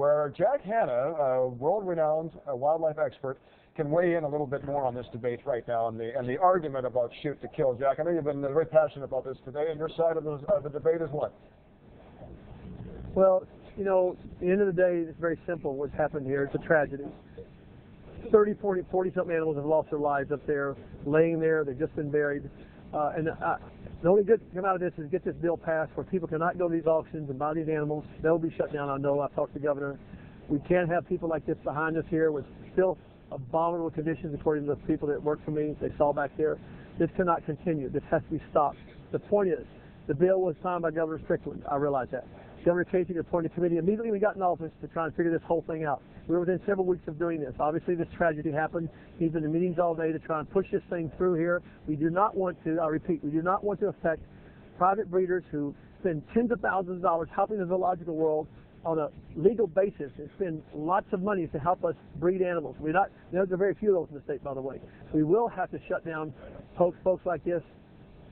where Jack Hanna, a world-renowned wildlife expert, can weigh in a little bit more on this debate right now and the argument about shoot to kill. Jack, I know you've been very passionate about this today, and your side of the debate is what? Well, you know, at the end of the day, it's very simple what's happened here. It's a tragedy. 30, 40, 40-something animals have lost their lives up there, laying there. They've just been buried. The only good to come out of this is get this bill passed where people cannot go to these auctions and buy these animals. They'll be shut down, I know. I've talked to the governor. We can't have people like this behind us here with still abominable conditions, according to the people that work for me. They saw back there. This cannot continue. This has to be stopped. The point is, the bill was signed by Governor Strickland. I realize that. Governor Casey appointed a committee immediately we got in office to try and figure this whole thing out. We were within several weeks of doing this. Obviously, this tragedy happened. He's been in meetings all day to try and push this thing through here. We do not want to, I repeat, we do not want to affect private breeders who spend tens of thousands of dollars helping the zoological world on a legal basis and spend lots of money to help us breed animals. There are very few of those in the state, by the way. We will have to shut down folks like this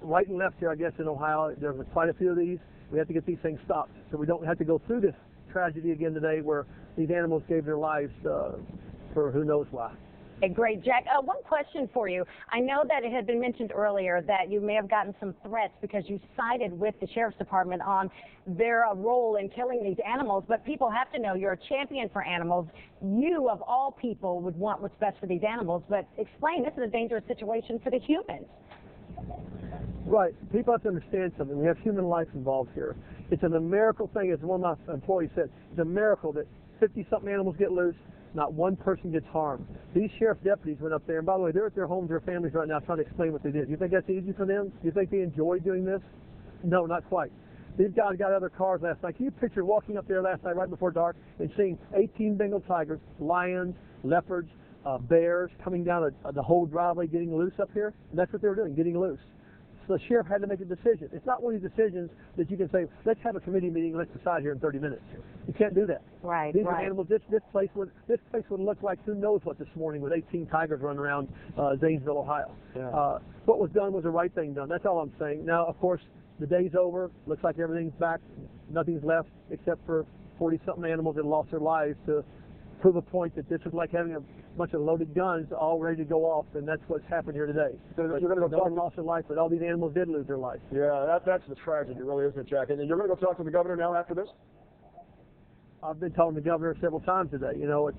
right and left here, I guess, in Ohio. There's quite a few of these. We have to get these things stopped so we don't have to go through this tragedy again today where these animals gave their lives for who knows why. Okay, great. Jack, one question for you. I know that it had been mentioned earlier that you may have gotten some threats because you sided with the Sheriff's Department on their role in killing these animals, but people have to know you're a champion for animals. You, of all people, would want what's best for these animals, but explain, this is a dangerous situation for the humans. Right. People have to understand something. We have human life involved here. It's a miracle thing, as one of my employees said. It's a miracle that 50-something animals get loose, not one person gets harmed. These sheriff deputies went up there, and by the way, they're at their homes, their families right now trying to explain what they did. You think that's easy for them? You think they enjoy doing this? No, not quite. These guys got other cars last night. Can you picture walking up there last night right before dark and seeing 18 Bengal tigers, lions, leopards, bears coming down the whole driveway getting loose up here? And that's what they were doing, getting loose. So the sheriff had to make a decision. It's not one of these decisions that you can say, let's have a committee meeting, let's decide here in 30 minutes. You can't do that. Right, These are animals. This place would look like who knows what this morning with 18 tigers running around Zanesville, Ohio. Yeah. What was done was the right thing done. That's all I'm saying. Now, of course, the day's over. Looks like everything's back. Nothing's left except for 40-something animals that lost their lives to prove a point that this is like having a bunch of loaded guns all ready to go off, and that's what's happened here today. So you're going to go no one lost their life, but all these animals did lose their life. Yeah, that's the tragedy, really, isn't it, Jack? And you're going to go talk to the governor now after this? I've been talking to the governor several times today. You know,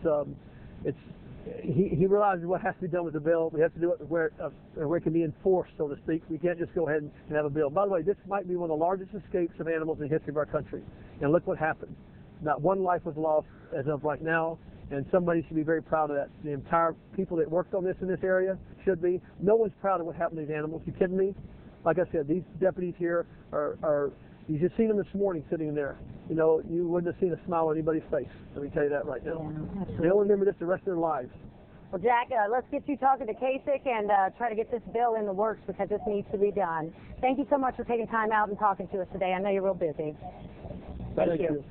he realizes what has to be done with the bill. We have to do it where it can be enforced, so to speak. We can't just go ahead and have a bill. By the way, this might be one of the largest escapes of animals in the history of our country. And look what happened. Not one life was lost as of right now, and somebody should be very proud of that. The entire people that worked on this in this area should be. No one's proud of what happened to these animals. You kidding me? Like I said, these deputies here are you just seen them this morning sitting there. You know, you wouldn't have seen a smile on anybody's face. Let me tell you that right now. They'll remember this the rest of their lives. Well, Jack, let's get you talking to Kasich and try to get this bill in the works because this needs to be done. Thank you so much for taking time out and talking to us today. I know you're real busy. Thank you.